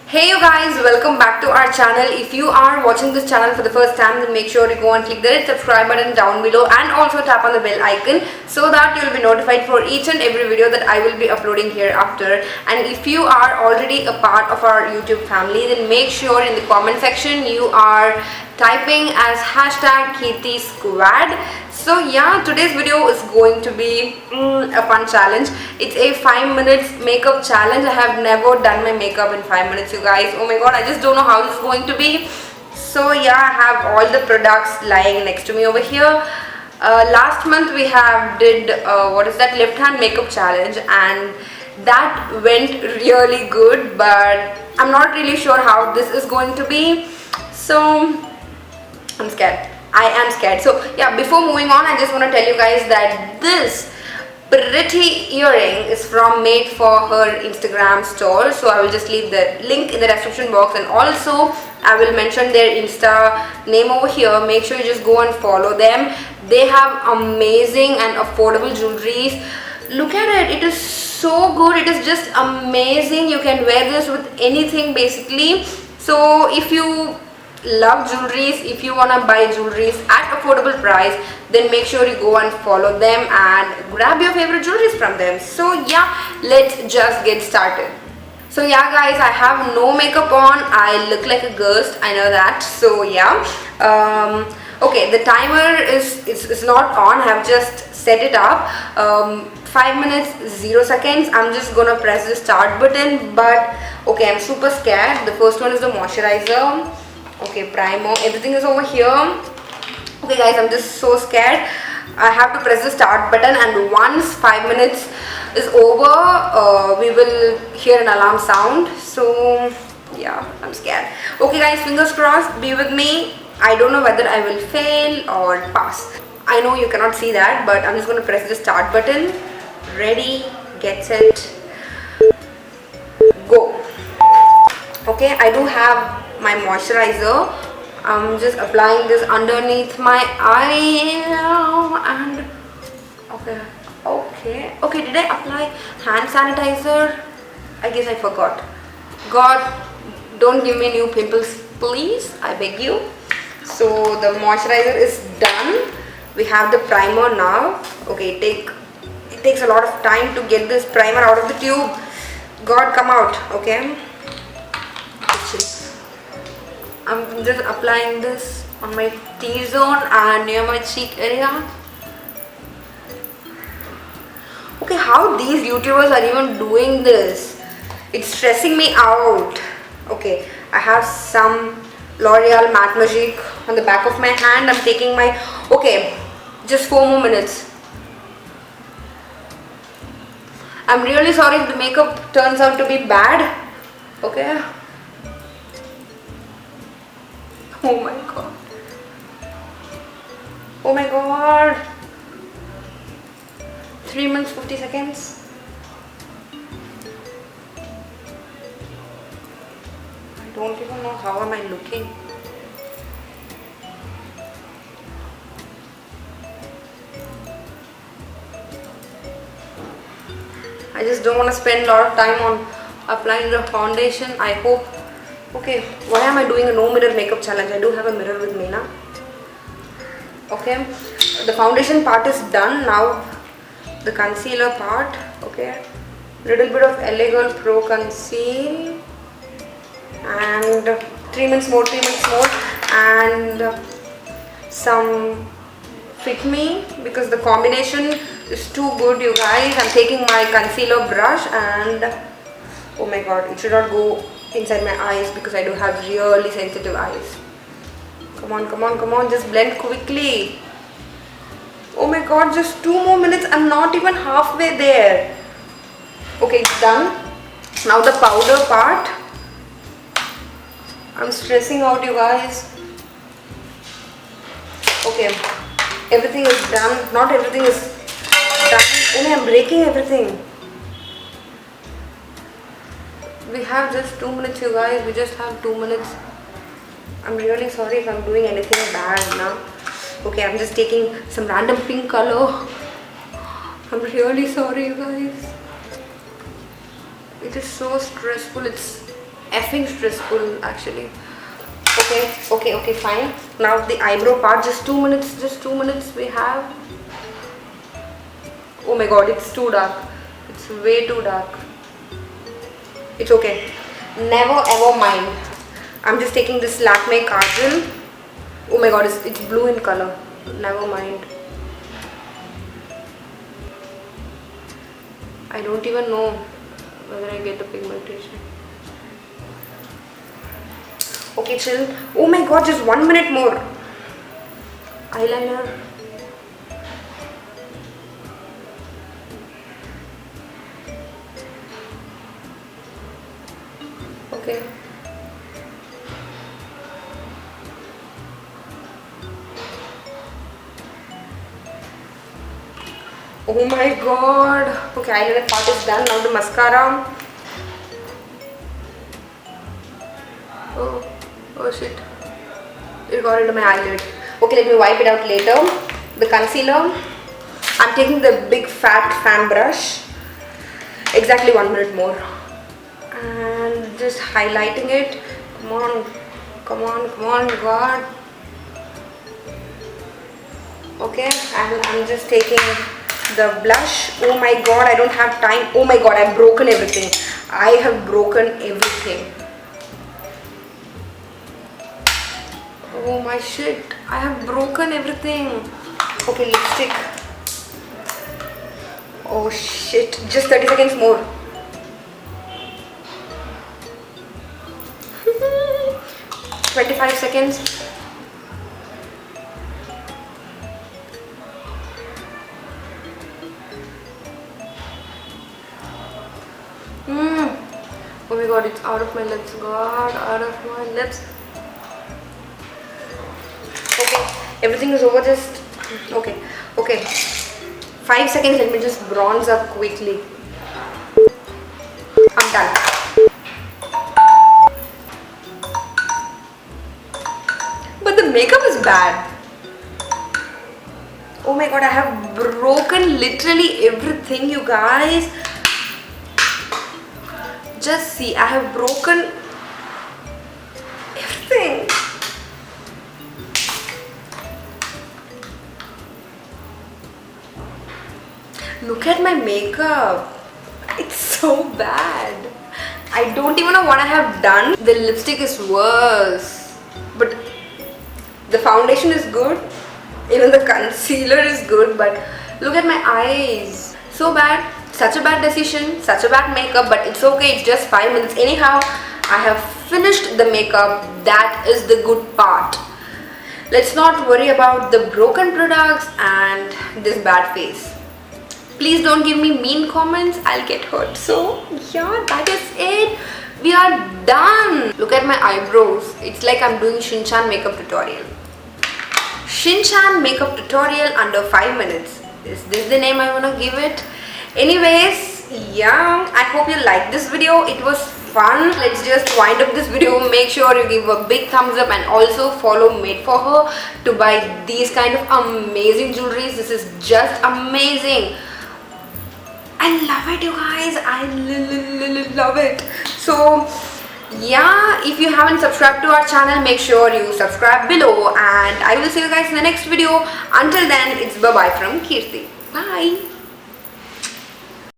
Hey you guys, welcome back to our channel. If you are watching this channel for the first time, then make sure you go and click the red subscribe button down below and also tap on the bell icon so that you will be notified for each and every video that I will be uploading hereafter. And if you are already a part of our YouTube family, then make sure in the comment section you are typing as hashtag Keerthi Squad. So yeah, today's video is going to be a fun challenge. It's a 5 minutes makeup challenge. I have never done my makeup in 5 minutes, you guys. Oh my god, I just don't know how this is going to be. So yeah, I have all the products lying next to me over here. Last month we have did left hand makeup challenge, and that went really good, but I'm not really sure how this is going to be. So I'm scared. I am scared. So yeah, before moving on, I just want to tell you guys that this pretty earring is from Made for Her Instagram store. So I will just leave the link in the description box, and also I will mention their Insta name over here. Make sure you just go and follow them. They have amazing and affordable jewelries. Look at it. It is so good. It is just amazing. You can wear this with anything basically. So if you love jewelries, if you want to buy jewelries at affordable price, then make sure you go and follow them and grab your favorite jewelries from them. So yeah, let's just get started. So yeah guys, I have no makeup on. I look like a ghost, I know that. So yeah, okay, the timer is not on. I have just set it up. 5 minutes 0 seconds. I'm just gonna press the start button, but okay, I'm super scared. The first one is the moisturizer. Okay, primer, everything is over here. Okay guys, I'm just so scared. I have to press the start button, and once 5 minutes is over, we will hear an alarm sound. So yeah, I'm scared. Okay guys, fingers crossed, be with me. I don't know whether I will fail or pass. I know you cannot see that, but I'm just going to press the start button. Ready, get set, go. Okay, I do have my moisturizer. I'm just applying this underneath my eye, and okay, did I apply hand sanitizer? I guess I forgot. God, don't give me new pimples please, I beg you. So the moisturizer is done. We have the primer now. Okay, it takes a lot of time to get this primer out of the tube. God, come out. Okay, I'm just applying this on my T-zone and near my cheek area. Okay, how these YouTubers are even doing this? It's stressing me out. Okay, I have some L'Oreal Matte Magic on the back of my hand. I'm taking my... Okay, just 4 more minutes. I'm really sorry if the makeup turns out to be bad. Okay. Oh my god. Oh my god. 3 minutes 50 seconds. I don't even know how am I looking. I just don't want to spend a lot of time on applying the foundation. I hope. Okay, why am I doing a no mirror makeup challenge? I do have a mirror with me now. Okay, the foundation part is done. Now the concealer part. Okay, little bit of LA Girl Pro Conceal, and 3 minutes more, and some Fit Me, because the combination is too good, you guys. I'm taking my concealer brush, and oh my god, it should not go inside my eyes because I do have really sensitive eyes. Come on, just blend quickly. Oh my god, just 2 more minutes. I'm not even halfway there. Okay, it's done. Now the powder part. I'm stressing out, you guys. Okay, everything is done. Not everything is done. Oh, I'm breaking everything. We have just 2 minutes, you guys. We just have 2 minutes. I'm really sorry if I'm doing anything bad now. Okay, I'm just taking some random pink color. I'm really sorry, you guys. It is so stressful. It's effing stressful actually. Okay, fine. Now the eyebrow part, just 2 minutes we have. Oh my god, it's too dark. It's way too dark. It's okay. Never ever mind. I'm just taking this Lakme Kajal. Oh my god, it's blue in color. Never mind. I don't even know whether I get the pigmentation. Okay, chill. Oh my god, just 1 minute more. Eyeliner. Okay. Oh my god. Okay, eyeliner part is done. Now the mascara. Oh shit. It got into my eyelid. Okay, let me wipe it out later. The concealer. I'm taking the big fat fan brush. Exactly 1 minute more. And just highlighting it. Come on, God. Okay, and I'm just taking the blush. Oh my god, I don't have time. Oh my god, I've broken everything. I have broken everything. Oh my shit, I have broken everything. Okay, lipstick. Oh shit, just 30 seconds more. "25 seconds. Oh my god, it's out of my lips. God, out of my lips. Okay, everything is over. Just okay. 5 seconds. Let me just bronze up quickly. I'm done. But the makeup is bad. Oh my god, I have broken literally everything, you guys. Just see, I have broken everything. Look at my makeup. It's so bad. I don't even know what I have done. The lipstick is worse. But the foundation is good. Even the concealer is good. But look at my eyes. So bad. Such a bad decision. Such a bad makeup. But it's okay. It's just 5 minutes. Anyhow, I have finished the makeup. That is the good part. Let's not worry about the broken products and this bad face. Please don't give me mean comments. I'll get hurt. So yeah, that is it. We are done. Look at my eyebrows. It's like I'm doing Shinchan makeup tutorial. Shinchan makeup tutorial under 5 minutes. Is this the name I want to give it? Anyways, yeah, I hope you liked this video. It was fun. Let's just wind up this video. Make sure you give a big thumbs up and also follow Made for Her to buy these kind of amazing jewelries. This is just amazing. I love it, you guys. I love it. So yeah, if you haven't subscribed to our channel, make sure you subscribe below, and I will see you guys in the next video. Until then, it's bye bye from Keerthi. Bye.